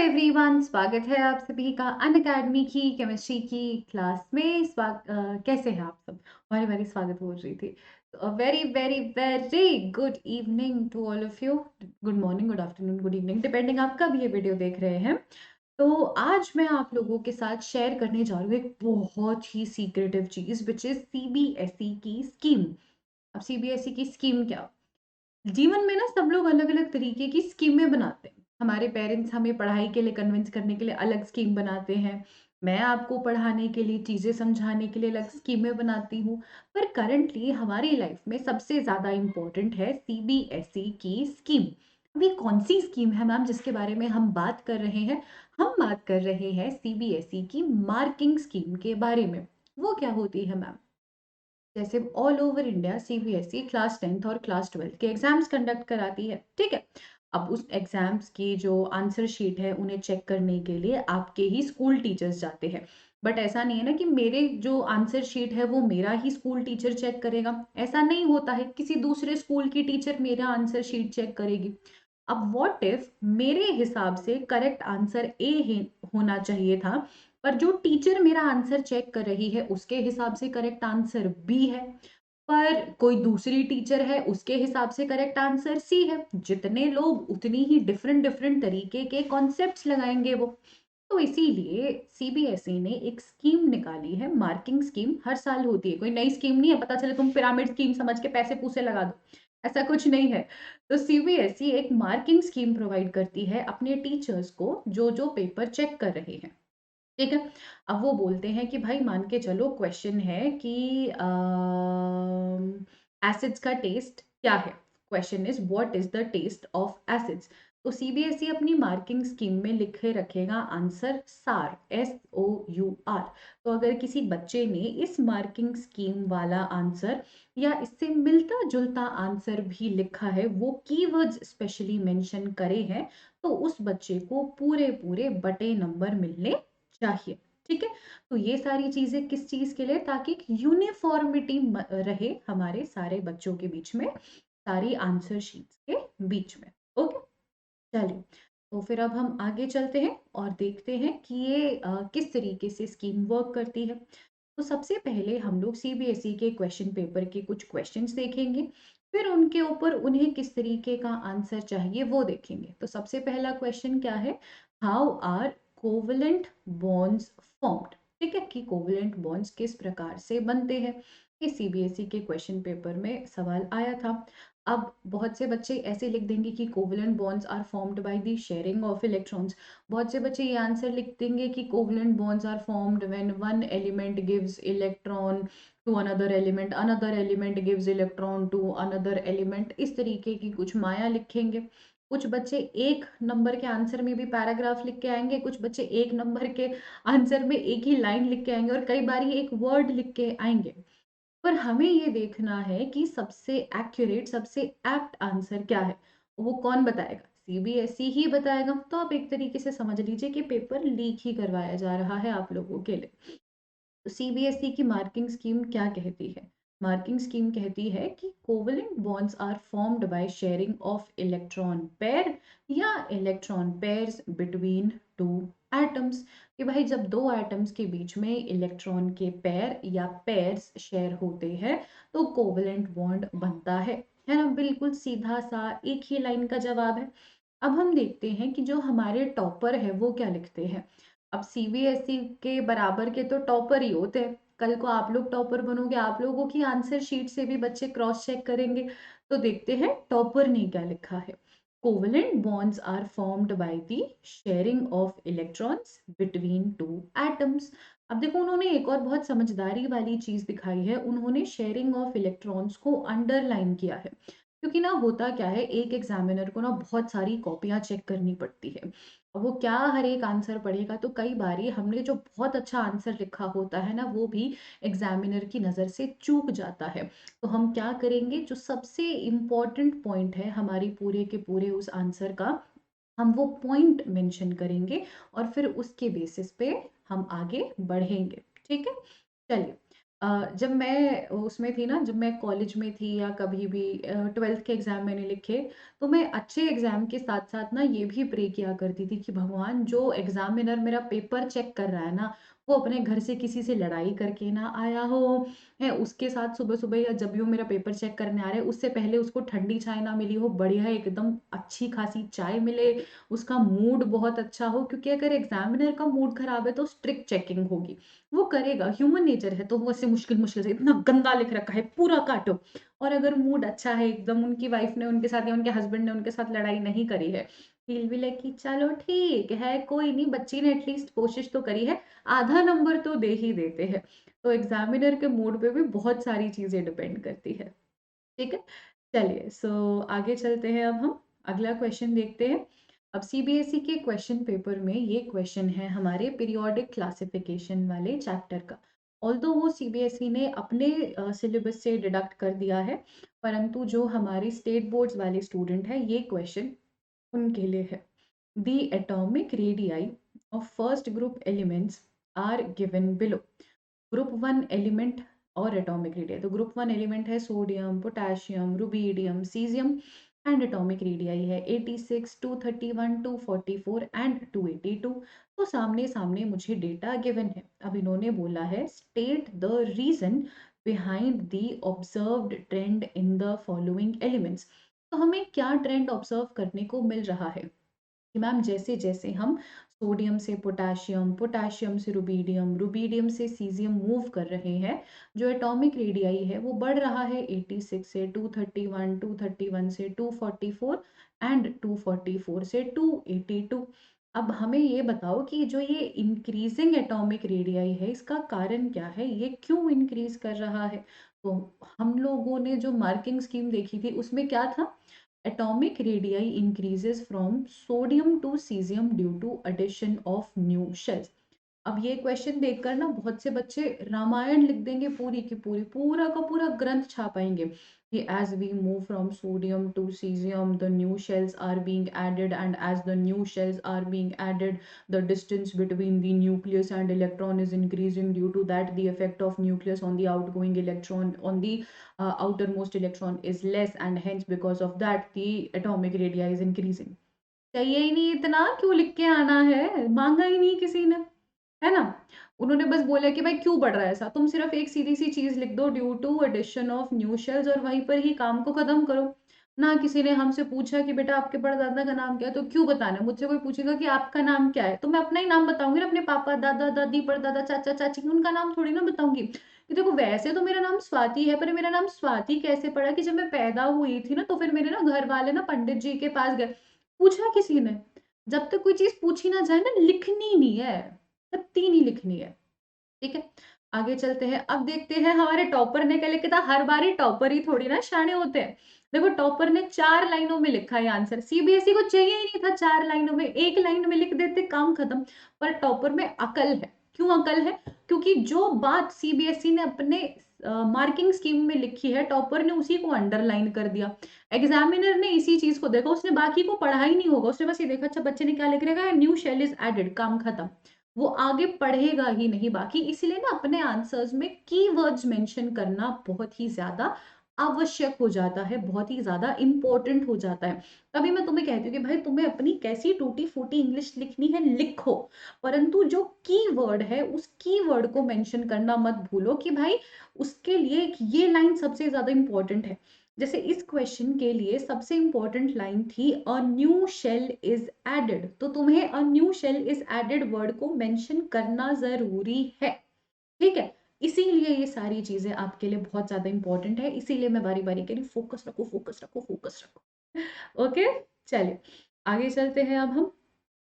Everyone, स्वागत है आप सभी का अनअकैडमी की केमिस्ट्री की क्लास में। कैसे हैं आप सब? बारी बारी स्वागत बोल रही थी। तो very very very good evening to all of you. Good morning, good afternoon, good evening, depending आप कब ये वीडियो देख रहे हैं। तो आज मैं आप लोगों के साथ शेयर करने जा रही हूँ एक बहुत ही सीक्रेटिव चीज, विच इज सीबीएसई की स्कीम। अब सीबीएसई की स्कीम क्या? जीवन में ना सब लोग अलग-अलग तरीके की स्कीमें बनाते हैं। हमारे पेरेंट्स हमें पढ़ाई के लिए कन्विंस करने के लिए अलग स्कीम बनाते हैं। मैं आपको पढ़ाने के लिए, चीज़ें समझाने के लिए अलग स्कीमें बनाती हूँ। पर करंटली हमारी लाइफ में सबसे ज़्यादा इम्पोर्टेंट है सीबीएसई की स्कीम। अब ये कौन-सी स्कीम है मैम जिसके बारे में हम बात कर रहे हैं? हम बात कर रहे हैं सीबीएसई की मार्किंग स्कीम के बारे में। वो क्या होती है मैम? जैसे all over India CBSE class 10th और क्लास 12th के एग्जाम्स कंडक्ट कराती है, ठीक है। अब उस एग्जाम्स की जो आंसर शीट है उन्हें चेक करने के लिए आपके ही स्कूल टीचर्स जाते हैं। बट ऐसा नहीं है ना कि मेरे जो आंसर शीट है वो मेरा ही स्कूल टीचर चेक करेगा। ऐसा नहीं होता है, किसी दूसरे स्कूल की टीचर मेरा आंसर शीट चेक करेगी। अब व्हाट इफ मेरे हिसाब से करेक्ट आंसर ए होना चाहिए था, पर जो टीचर मेरा आंसर चेक कर रही है उसके हिसाब से करेक्ट आंसर बी है, पर कोई दूसरी टीचर है उसके हिसाब से करेक्ट आंसर सी है। जितने लोग उतनी ही डिफरेंट डिफरेंट तरीके के कॉन्सेप्ट्स लगाएंगे वो। तो इसीलिए सीबीएसई ने एक स्कीम निकाली है, मार्किंग स्कीम। हर साल होती है, कोई नई स्कीम नहीं है। पता चले तुम पिरामिड स्कीम समझ के पैसे पूसे लगा दो, ऐसा कुछ नहीं है। तो सीबीएसई एक मार्किंग स्कीम प्रोवाइड करती है अपने टीचर्स को जो जो पेपर चेक कर रहे हैं, ठीक है। अब वो बोलते हैं कि भाई मान के चलो क्वेश्चन है कि एसिड्स का टेस्ट क्या है। Question is what is the test of acids. तो सीबीएसई अपनी मार्किंग स्कीम में लिखे रखेगा आंसर सार, SOUR। तो अगर किसी बच्चे ने इस मार्किंग स्कीम वाला आंसर या इससे मिलता जुलता आंसर भी लिखा है, वो कीवर्ड्स स्पेशली मेंशन करे हैं, तो उस बच्चे को पूरे पूरे बटे नंबर मिलने चाहिए, ठीक है। तो ये सारी चीजें किस चीज के लिए? ताकि यूनिफॉर्मिटी रहे हमारे सारे बच्चों के बीच में, सारी आंसर शीट्स के बीच में। ओके, चलिए। तो फिर अब हम आगे चलते हैं और देखते हैं कि ये किस तरीके से स्कीम वर्क करती है। तो सबसे पहले हम लोग सीबीएसई के क्वेश्चन पेपर के कुछ क्वेश्चंस देखेंगे, फिर उनके ऊपर उन्हें किस तरीके का आंसर चाहिए वो देखेंगे। तो सबसे पहला क्वेश्चन क्या है? How are covalent bonds formed? ठीक है, कि कोवलेंट बॉन्ड्स किस प्रकार से बनते हैं। ये सीबीएसई के क्वेश्चन पेपर में सवाल आया था। अब बहुत से बच्चे ऐसे लिख देंगे कि covalent bonds are formed by the sharing of electrons. बहुत से बच्चे ये आंसर लिख देंगे कि covalent bonds are formed when one element gives electron to another element gives electron to another element। इस तरीके की कुछ माया लिखेंगे। कुछ बच्चे एक नंबर के आंसर में भी पैराग्राफ लिख के आएंगे, कुछ बच्चे एक नंबर के आंसर में एक ही लाइन लिख के आएंगे, और कई बार एक वर्ड लिख के आएंगे। पर हमें ये देखना है कि सबसे एक्यूरेट, सबसे एप्ट आंसर क्या है। वो कौन बताएगा? सीबीएसई ही बताएगा। तो आप एक तरीके से समझ लीजिए कि पेपर लीक ही करवाया जा रहा है आप लोगों के लिए। तो सीबीएसई की मार्किंग स्कीम क्या कहती है? मार्किंग स्कीम कहती है कि covalent bonds are formed by sharing of electron pair या electron pairs between two atoms. कि भाई जब दो एटम्स के बीच में इलेक्ट्रॉन के पेयर या पेयर्स शेयर होते हैं तो कोवलेंट बॉन्ड बनता है ना। बिल्कुल सीधा सा एक ही लाइन का जवाब है। अब हम देखते हैं कि जो हमारे टॉपर है वो क्या लिखते हैं। अब सीबीएसई के बराबर के तो टॉपर ही होते हैं। कल को आप लोग टॉपर बनोगे, आप लोगों की आंसर शीट से भी बच्चे क्रॉस चेक करेंगे। तो देखते हैं टॉपर ने क्या लिखा है। Covalent bonds are formed by the sharing of electrons between two atoms. अब देखो उन्होंने एक और बहुत समझदारी वाली चीज दिखाई है, उन्होंने शेयरिंग ऑफ इलेक्ट्रॉन्स को अंडरलाइन किया है। क्योंकि ना होता क्या है, एक एग्जामिनर को ना बहुत सारी कॉपियां चेक करनी पड़ती है। अब वो क्या हर एक आंसर पढ़ेगा, तो कई बारी हमने जो बहुत अच्छा आंसर लिखा होता है ना वो भी एग्जामिनर की नज़र से चूक जाता है। तो हम क्या करेंगे, जो सबसे इम्पोर्टेंट पॉइंट है हमारी पूरे के पूरे उस आंसर का, हम वो पॉइंट मेंशन करेंगे और फिर उसके बेसिस पे हम आगे बढ़ेंगे, ठीक है। चलिए, जब मैं उसमें थी ना, जब मैं कॉलेज में थी या कभी भी 12th के एग्ज़ाम मैंने लिखे, तो मैं अच्छे एग्ज़ाम के साथ-साथ ना ये भी प्रे किया करती थी कि भगवान, जो एग्ज़ामिनर मेरा पेपर चेक कर रहा है ना, वो अपने घर से किसी से लड़ाई करके ना आया हो, है उसके साथ सुबह-सुबह या जब भी वो मेरा पेपर चेक करने आ रहा है, उससे पहले उसको ठंडी चाय ना मिली हो, बढ़िया एकदम अच्छी-खासी चाय मिले, उसका मूड बहुत अच्छा हो, क्योंकि अगर एग्ज़ामिनर का मूड खराब है तो स्ट्रिक्ट चेकिंग होगी। वो करेगा, ह्यूमन नेचर है, तो वो ऐसे मुश्किल-मुश्किल से इतना गंदा लिख रखा है, पूरा काटो। और अगर मूड अच्छा है एकदम, उनकी वाइफ ने उनके साथ या उनके हस्बैंड ने उनके साथ लड़ाई नहीं करी है, ही विल बी लाइक कि चलो ठीक है, कोई नहीं, बच्ची ने एटलीस्ट कोशिश तो करी है, आधा नंबर तो दे ही देते हैं। तो एग्ज़ामिनर के मूड पे भी बहुत सारी चीज़ें डिपेंड करती है, ठीक है? चलिए, आगे चलते हैं, अब हम अगला क्वेश्चन देखते हैं। अब सीबीएसई के क्वेश्चन पेपर में ये क्वेश्चन है हमारे पीरियोडिक क्लासिफिकेशन वाले चैप्टर का। ऑल्दो वो सीबीएसई ने अपने सिलेबस से डिडक्ट कर दिया है, परंतु जो हमारे स्टेट बोर्ड्स वाले स्टूडेंट हैं, ये क्वेश्चन उनके लिए है। The atomic radii of first group elements are given below. Group 1 element और एटॉमिक रेडियाई, तो ग्रुप 1 एलिमेंट है sodium, potassium, rubidium, caesium, and atomic radii है 86, 231, 244 एंड 282। तो सामने सामने मुझे डेटा गिवन है। अब इन्होंने बोला है state the reason behind the observed trend in the following elements. तो हमें क्या ट्रेंड ऑब्जर्व करने को मिल रहा है कि मैम, जैसे जैसे हम सोडियम से पोटेशियम, पोटेशियम से रुबीडियम, रुबीडियम से सीजियम मूव कर रहे हैं, जो एटॉमिक रेडियाई है वो बढ़ रहा है 86 से 231, 231 से 244 एंड 244 से 282। अब हमें ये बताओ कि जो ये इंक्रीजिंग एटॉमिक रेडियाई है, इसका कारण क्या है, ये क्यों इंक्रीज कर रहा है? तो हम लोगों ने जो मार्किंग स्कीम देखी थी उसमें क्या था, atomic radii increases from sodium to cesium due to addition of new shells। अब ये क्वेश्चन देखकर ना बहुत से बच्चे रामायण लिख देंगे, पूरी की पूरी, पूरा का पूरा ग्रंथ छापाएंगे कि as we move from sodium to caesium the new shells are being added, and as the new shells are being added the distance between the nucleus and electron is increasing, due to that the effect of nucleus on the outgoing electron on the outermost electron is less, and hence because of that the atomic radii is increasing। चाहिए ही नहीं इतना, क्यों लिख के आना है, मांगा ही नहीं किसी ने, है ना? उन्होंने बस बोला कि भाई क्यों बढ़ रहा है ऐसा? तुम सिर्फ एक सीधी-सी चीज़ लिख दो, due to addition of new shells, और वहीं पर ही काम को खत्म करो। ना किसी ने हमसे पूछा कि बेटा आपके परदादा का नाम क्या है? तो क्यों बताना है? मुझसे कोई पूछेगा कि आपका नाम क्या है? तो मैं अपना ही नाम बताऊँगी ना, अपने पापा, दादा-दादी, परदादा, चाचा-चाची, उनका नाम थोड़ी ना बताऊँगी। कि देखो, वैसे तो मेरा नाम स्वाति है, पर मेरा नाम स्वाति कैसे पड़ा कि जब मैं पैदा हुई थी ना, तो फिर मेरे ना घर वाले ना पंडित जी के पास गए। पूछा किसी ने? जब तक कोई चीज़ पूछी ना जाए ना, लिखनी नहीं है। कत्ती नहीं लिखनी है, ठीक है? आगे चलते हैं, अब देखते हैं हमारे टॉपर ने क्या लिखा था। हर बारी टॉपर ही थोड़ी ना शाणे होते हैं। देखो, टॉपर ने 4 लाइनों में लिखा है आंसर, सीबीएसई को चाहिए ही नहीं था 4 लाइनों में, 1 लाइन में लिख देते, काम खत्म। पर टॉपर में अकल है। क्यों अकल है? क्योंकि जो बात सीबीएसई ने अपने मार्किंग स्कीम में लिखी है, टॉपर ने उसी को अंडरलाइन कर दिया। एग्जामिनर ने इसी चीज को देखा, उसने बाकी को पढ़ा ही नहीं होगा, उसने बस ये देखा अच्छा बच्चे ने क्या लिख रखा है, न्यू शेल इज एडेड, काम खत्म। वो आगे पढ़ेगा ही नहीं बाकी। इसलिए ना अपने आंसर्स में कीवर्ड्स मेंशन करना बहुत ही ज्यादा आवश्यक हो जाता है, बहुत ही ज्यादा इंपॉर्टेंट हो जाता है। तभी मैं तुम्हें कहती हूँ कि भाई, तुम्हें अपनी कैसी टूटी फूटी इंग्लिश लिखनी है लिखो, परंतु जो कीवर्ड है उस कीवर्ड को मेंशन करना मत भूलो कि भाई उसके लिए ये लाइन सबसे ज्यादा इंपॉर्टेंट है। जैसे इस क्वेश्चन के लिए सबसे इंपॉर्टेंट लाइन थी a new shell is added, तो तुम्हें a new shell is added word को मेंशन करना जरूरी है, ठीक है? इसीलिए ये सारी चीजें आपके लिए बहुत ज्यादा इंपॉर्टेंट है, इसीलिए मैं बारी बारी कह रही हूँ, फोकस रखो, फोकस रखो, फोकस रखो। ओके, चलिए आगे चलते हैं। अब हम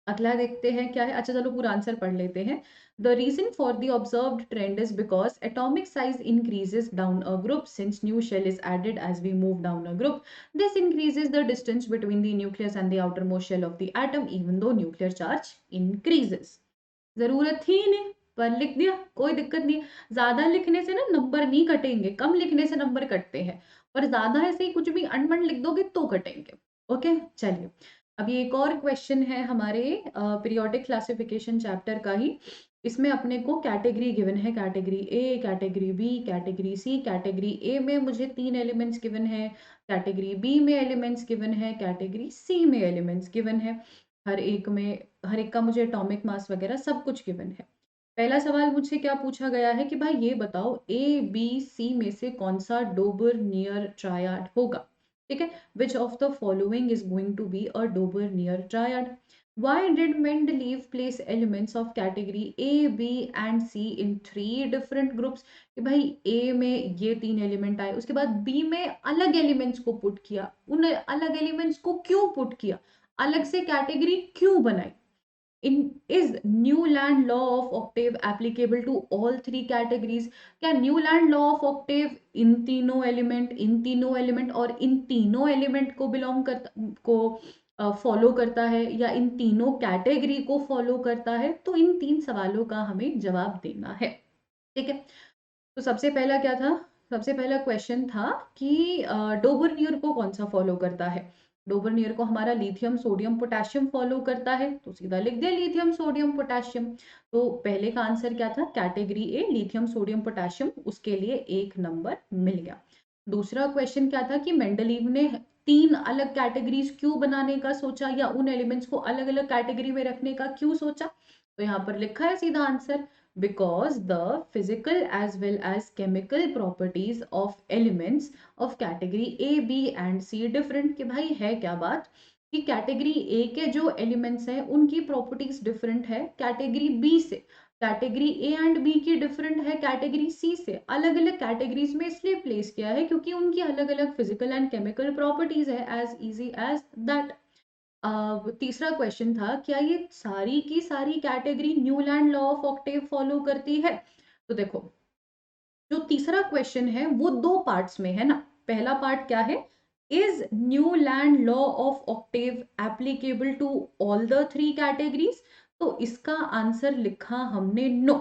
अगला देखते हैं क्या है। अच्छा चलो, पूरा आंसर पढ़ लेते हैं। The reason for the observed trend is because atomic size increases down a group since new shell is added as we move down a group. This increases the distance between the nucleus and the outer most shell of the atom even though nuclear charge increases. जरूरत ही नहीं, पर लिख दिया, कोई दिक्कत नहीं। ज्यादा लिखने से ना नंबर नहीं कटेंगे, कम लिखने से नंबर कटते हैं, और ज्यादा ऐसे ही कुछ भी अनमन लिख दोगे तो कटेंगे। ओके, चलिए। अभी एक और क्वेश्चन है हमारे पीरियोडिक क्लासिफिकेशन चैप्टर का ही। इसमें अपने को कैटेगरी गिवन है, category A, category B, category C. Category A में मुझे 3 एलिमेंट्स गिवन है, कैटेगरी बी में एलिमेंट्स गिवन है, कैटेगरी सी में एलिमेंट्स गिवन है। हर एक का मुझे एटॉमिक मास वगैरह सब कुछ गिवन है। पहला सवाल मुझसे क्या पूछा गया है कि भाई ये बताओ ए बी सी में से कौन सा डोबरनियर ट्रायड होगा। ठीक है, which of the following is going to be a Dobereiner triad. Why did Mendeleev place elements of category A, B and C in 3 different groups? कि भाई A में ये 3 एलिमेंट आए, उसके बाद B में अलग एलिमेंट्स को पुट किया, उन अलग एलिमेंट्स को क्यों पुट किया, अलग से कैटेगरी क्यों बनाई। Is Newland law of octave applicable to all 3 categories? क्या Newland law of octave इन तीनों एलिमेंट और इन तीनों एलिमेंट को बिलोंग करता को फॉलो करता है, या इन तीनों कैटेगरी को फॉलो करता है? तो इन 3 सवालों का हमें जवाब देना है। ठीक है, तो सबसे पहला क्या था, सबसे पहला क्वेश्चन था कि डोबरनियर को कौन सा फॉलो करता है। डोबरनियर को हमारा लिथियम सोडियम पोटेशियम फॉलो करता है, तो सीधा लिख दिया लिथियम सोडियम पोटेशियम। तो पहले का आंसर क्या था, category A lithium sodium potassium, उसके लिए 1 नंबर मिल गया। दूसरा क्वेश्चन क्या था कि मेंडलीव ने 3 अलग कैटेगरीज क्यों बनाने का सोचा, या उन एलिमेंट्स को अलग अलग कैटेगरी में रखने का क्यों सोचा। तो यहाँ पर लिखा है सीधा answer, because the physical as well as chemical properties of elements of category A, B and C different। कि भाई है क्या बात कि कैटेगरी A के जो एलिमेंट्स हैं उनकी प्रॉपर्टीज डिफरेंट है कैटेगरी B से, कैटेगरी A एंड B की डिफरेंट है कैटेगरी C से। अलग अलग कैटेगरीज में इसलिए प्लेस किया है क्योंकि उनकी अलग अलग फिजिकल एंड केमिकल प्रॉपर्टीज है, एज इजी एज दैट। तीसरा क्वेश्चन था, क्या ये सारी की सारी category Newland law of octave follow करती है। तो देखो, जो तीसरा क्वेश्चन है वो 2 पार्ट्स में है ना। पहला पार्ट क्या है, is Newland law of octave applicable to all the 3 categories. तो इसका आंसर लिखा हमने नो।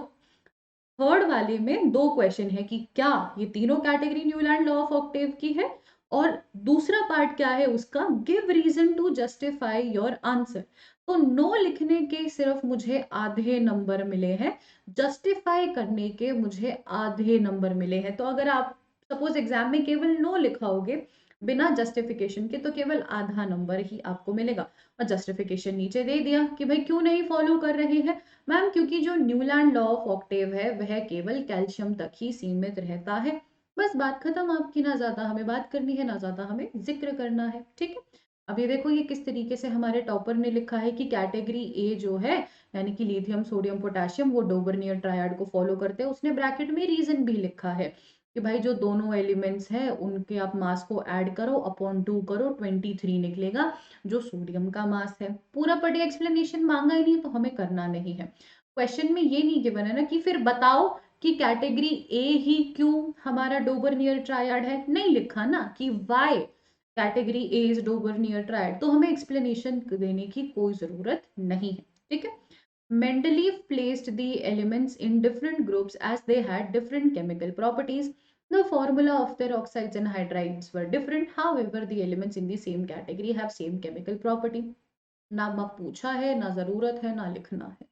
थर्ड वाले में 2 क्वेश्चन है कि क्या ये तीनों category Newland law of octave की है, और दूसरा पार्ट क्या है उसका, give reason to justify your answer. तो नो लिखने के सिर्फ मुझे आधे नंबर मिले हैं, जस्टिफाई करने के मुझे आधे नंबर मिले हैं। तो अगर आप सपोज एग्जाम में केवल नो लिखाओगे बिना जस्टिफिकेशन के, तो केवल आधा नंबर ही आपको मिलेगा। और जस्टिफिकेशन नीचे दे दिया कि भाई क्यों नहीं फॉलो कर रहे हैं मैम, क्योंकि जो न्यूलैंड लॉ ऑफ ऑक्टेव है वह केवल कैल्शियम तक ही सीमित रहता है। बस बात खत्म आपकी, ना ज्यादा हमें बात करनी है, ना ज्यादा हमें जिक्र करना है। ठीक है, अब ये देखो ये किस तरीके से हमारे टॉपर ने लिखा है कि कैटेगरी ए जो है, यानी कि लिथियम सोडियम पोटेशियम, वो डोबरनियर ट्रायड को फॉलो करते हैं। उसने ब्रैकेट में रीजन भी लिखा है कि भाई जो दोनों एलिमेंट्स हैं उनके आप मास को ऐड करो, अपॉन 2 करो, 23 निकलेगा जो सोडियम का मास है। पूरा पढ़े, एक्सप्लेनेशन मांगा ही नहीं तो हमें करना नहीं है। क्वेश्चन में ये नहीं गिवन है ना कि फिर बताओ कि कैटेगरी ए ही क्यों हमारा डोबरनियर ट्रायड है, नहीं लिखा ना कि why category A is Dobereiner triad, तो हमें एक्सप्लेनेशन देने की कोई जरूरत नहीं है। ठीक है, Mendeleev placed the elements in different groups as they had different chemical properties. The formula of their oxides and hydrides were different. However, the elements in the same category have same chemical property. ना पूछा है, ना जरूरत है, ना लिखना है।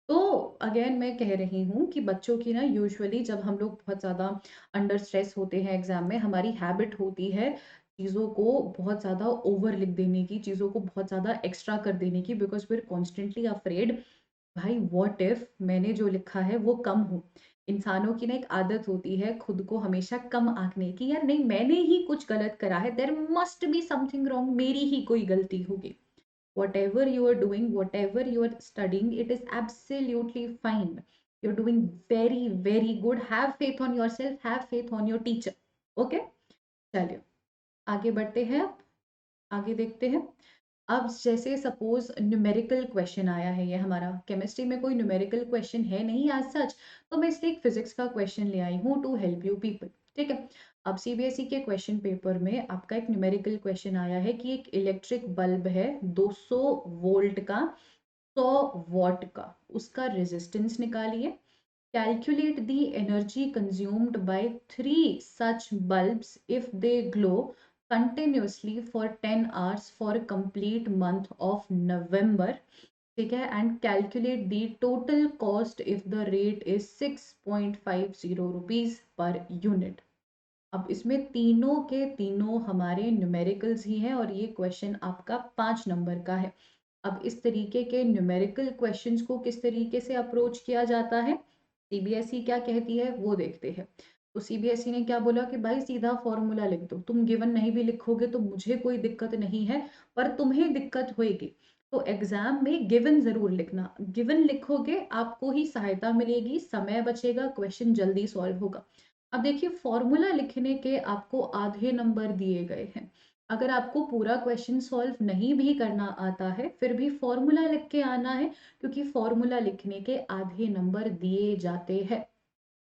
तो अगेन मैं कह रही हूँ कि बच्चों की ना यूजुअली जब हम लोग बहुत ज़्यादा अंडर स्ट्रेस होते हैं एग्जाम में, हमारी हैबिट होती है चीज़ों को बहुत ज़्यादा ओवर लिख देने की, चीज़ों को बहुत ज़्यादा एक्स्ट्रा कर देने की, बिकॉज we're कॉन्स्टेंटली अफ्रेड भाई व्हाट इफ मैंने जो लिखा है वो कम हो। इंसानों की ना एक आदत होती है खुद को हमेशा कम आंकने की, यार नहीं मैंने ही कुछ गलत करा है, there must be something wrong, मेरी ही कोई गलती होगी। Whatever you are doing, whatever you are studying, it is absolutely fine. You're doing very very good. Have faith on yourself, have faith on your teacher. Okay, चलिए आगे बढ़ते हैं। अब आगे देखते हैं। अब जैसे सपोज न्यूमेरिकल क्वेश्चन आया है, ये हमारा केमिस्ट्री में कोई न्यूमेरिकल क्वेश्चन है नहीं आज सच, तो मैं इसलिए एक फिजिक्स का क्वेश्चन ले आई हूँ टू हेल्प यू पीपल। ठीक है, अब सीबीएसई के क्वेश्चन पेपर में आपका एक न्यूमेरिकल क्वेश्चन आया है कि एक इलेक्ट्रिक बल्ब है 200 वोल्ट का, 100 वॉट का, उसका रेजिस्टेंस निकालिए। Calculate the energy consumed by 3 such bulbs if they glow continuously for 10 hours for a complete month of November. ठीक है, and calculate the total cost if the rate is 6.50 rupees per unit. अब इसमें तीनों के तीनों हमारे numericals ही हैं और ये क्वेश्चन आपका 5 नंबर का है। अब इस तरीके के न्यूमेरिकल क्वेश्चंस को किस तरीके से अप्रोच किया जाता है, सीबीएसई क्या कहती है वो देखते हैं। तो सीबीएसई ने क्या बोला कि भाई सीधा फॉर्मूला लिख दो, तुम गिवन नहीं भी लिखोगे तो मुझे कोई दिक्कत नहीं है, पर तुम्हें दिक्कत होगी तो एग्जाम में गिवन जरूर लिखना। गिवन लिखोगे आपको ही सहायता मिलेगी, समय बचेगा, क्वेश्चन जल्दी सॉल्व होगा। अब देखिए फॉर्मूला लिखने के आपको आधे नंबर दिए गए हैं। अगर आपको पूरा क्वेश्चन सॉल्व नहीं भी करना आता है फिर भी फॉर्मूला लिख के आना है, क्योंकि फॉर्मूला लिखने के आधे नंबर दिए जाते हैं।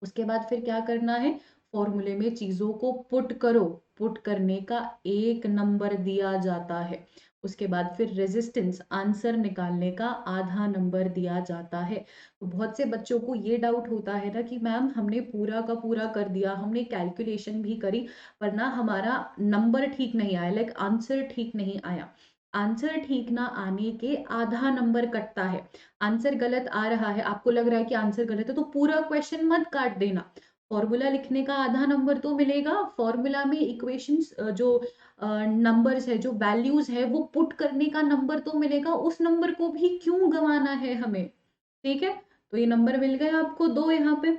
उसके बाद फिर क्या करना है, फॉर्मूले में चीजों को पुट करो, पुट करने का 1 नंबर दिया जाता है। उसके बाद फिर रेजिस्टेंस आंसर निकालने का आधा नंबर दिया जाता है। तो बहुत से बच्चों को ये डाउट होता है ना कि मैम हमने पूरा का पूरा कर दिया, हमने कैलकुलेशन भी करी, पर ना हमारा नंबर ठीक नहीं आया, लाइक आंसर ठीक नहीं आया। आंसर ठीक ना आने के आधा नंबर कटता है। आंसर गलत आ रहा है, आपको लग रहा है कि आंसर गलत है, तो पूरा क्वेश्चन मत काट देना। फॉर्मूला लिखने का आधा नंबर तो मिलेगा, फॉर्मूला में इक्वेशंस जो नंबर्स है, जो वैल्यूज है वो पुट करने का नंबर तो मिलेगा, उस नंबर को भी क्यों गंवाना है हमें। ठीक है, तो ये नंबर मिल गए आपको 2 यहाँ पे।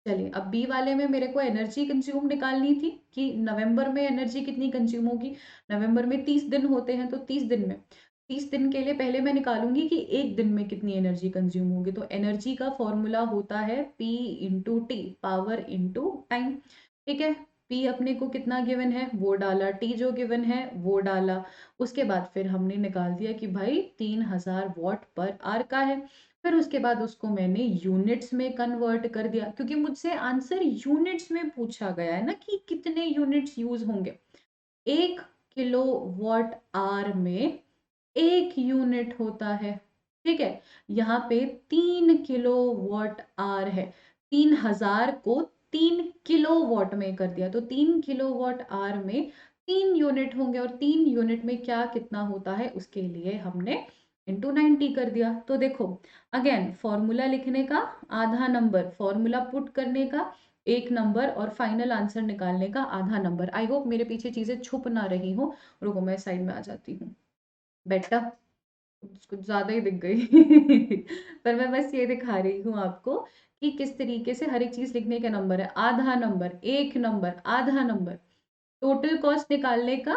चलिए अब बी वाले में मेरे को एनर्जी कंज्यूम निकालनी थी कि नवंबर में एनर्जी कितनी कंज्यूम होगी। नवंबर में 30 दिन होते हैं, तो 30 दिन में 30 दिन के लिए पहले मैं निकालूंगी कि एक दिन में कितनी एनर्जी कंज्यूम होगी। तो एनर्जी का फॉर्मूला होता है P into T, power into time. ठीक है, P अपने को कितना गिवन है वो डाला, T जो गिवन है वो डाला। उसके बाद फिर हमने निकाल दिया कि भाई 3000 वॉट पर आवर का है। फिर उसके बाद उसको मैंने यूनिट्स में कन्वर्ट कर दिया, क्योंकि मुझसे आंसर यूनिट्स में पूछा गया है ना कि कितने यूनिट्स यूज होंगे। 1 किलोवाट आवर में 1 यूनिट होता है। ठीक है, यहाँ पे 3 किलोवाट आवर है, 3000 को 3 किलोवाट में कर दिया, तो 3 किलोवाट आवर में 3 यूनिट होंगे, और 3 यूनिट में क्या कितना होता है उसके लिए हमने इंटू 90 कर दिया। तो देखो अगेन फॉर्मूला लिखने का आधा नंबर, फॉर्मूला पुट करने का 1 नंबर, और फाइनल आंसर निकालने का आधा नंबर। आई होप मेरे पीछे चीजें छुप ना रही हो। रुको मैं साइड में आ जाती हूँ। बेटा कुछ ज्यादा ही दिख गई पर मैं बस ये दिखा रही हूँ आपको कि किस तरीके से हर एक चीज लिखने का नंबर है, आधा नंबर, 1 नंबर, आधा नंबर, टोटल कॉस्ट निकालने का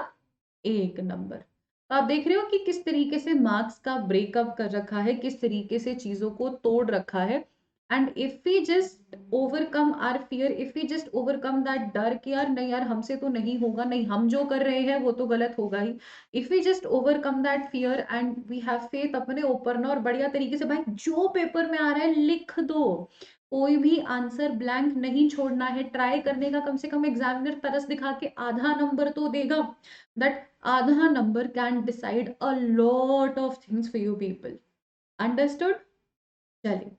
1 नंबर। तो आप देख रहे हो कि किस तरीके से मार्क्स का ब्रेकअप कर रखा है, किस तरीके से चीजों को तोड़ रखा है। And if we just overcome our fear, if we just overcome that डर कि यार नहीं यार हमसे तो नहीं होगा, नहीं हम जो कर रहे हैं वो तो गलत होगा ही। If we just overcome that fear and we have faith अपने ऊपर ना, और बढ़िया तरीके से भाई जो पेपर में आ रहा है लिख दो, कोई भी आंसर ब्लैंक नहीं छोड़ना है, ट्राई करने का, कम से कम एग्जामिनर तरस दिखा के आधा नंबर तो देगा। दैट आधा number can decide a lot of things for you people. Understood. चलिए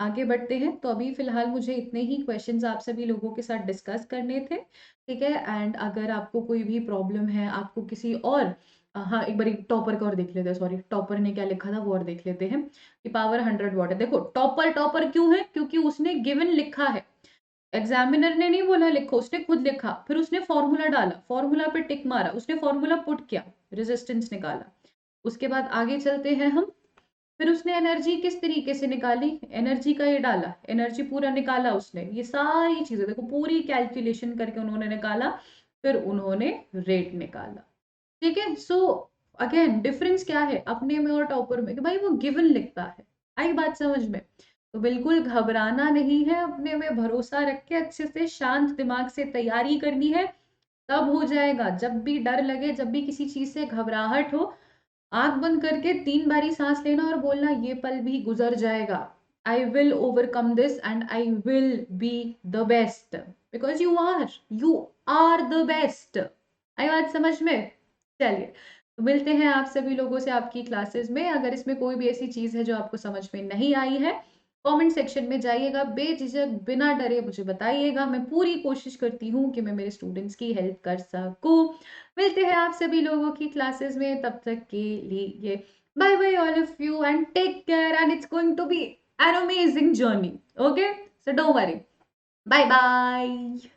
आगे बढ़ते हैं। तो अभी फिलहाल मुझे इतने ही क्वेश्चंस आप सभी लोगों के साथ डिस्कस करने थे। ठीक है, एंड अगर आपको कोई भी प्रॉब्लम है, आपको किसी और हाँ एक बार टॉपर का और देख लेते हैं, सॉरी टॉपर ने क्या लिखा था वो और देख लेते हैं कि पावर 100 वॉट है। देखो टॉपर टॉपर क्यों है, क्योंकि उसने गिवन लिखा है, एग्जामिनर ने नहीं बोला लिखो, उसने खुद लिखा, फिर उसने फॉर्मूला डाला, फॉर्मूला पे टिक मारा, उसने फॉर्मूला पुट किया, रेजिस्टेंस निकाला। उसके बाद आगे चलते हैं हम। फिर उसने एनर्जी किस तरीके से निकाली, एनर्जी का ये डाला, एनर्जी पूरा निकाला उसने, ये सारी चीजें देखो पूरी कैलकुलेशन करके उन्होंने निकाला। फिर उन्होंने रेट निकाला। ठीक है, सो अगेन डिफरेंस क्या है अपने में और टॉपर में, कि भाई वो गिवन लिखता है। आई बात समझ में। तो बिल्कुल घबराना नहीं है, अपने में भरोसा रख के अच्छे से शांत दिमाग से तैयारी करनी है, तब हो जाएगा। जब भी डर लगे, जब भी किसी चीज से घबराहट हो, आंख बंद करके 3 बारी सांस लेना और बोलना ये पल भी गुजर जाएगा। I will overcome this and I will be the best, because you are the best. आई बात समझ में। चलिए तो मिलते हैं आप सभी लोगों से आपकी क्लासेस में। अगर इसमें कोई भी ऐसी चीज है जो आपको समझ में नहीं आई है, कमेंट सेक्शन में जाइएगा, बेझिझक बिना डरे मुझे बताइएगा। मैं पूरी कोशिश करती हूँ कि मैं मेरे स्टूडेंट्स की हेल्प कर सकूँ। मिलते हैं आप सभी लोगों की क्लासेस में, तब तक के लिए Bye bye, all of you, and take care. And it's going to be an amazing journey. Okay? So don't worry. Bye bye.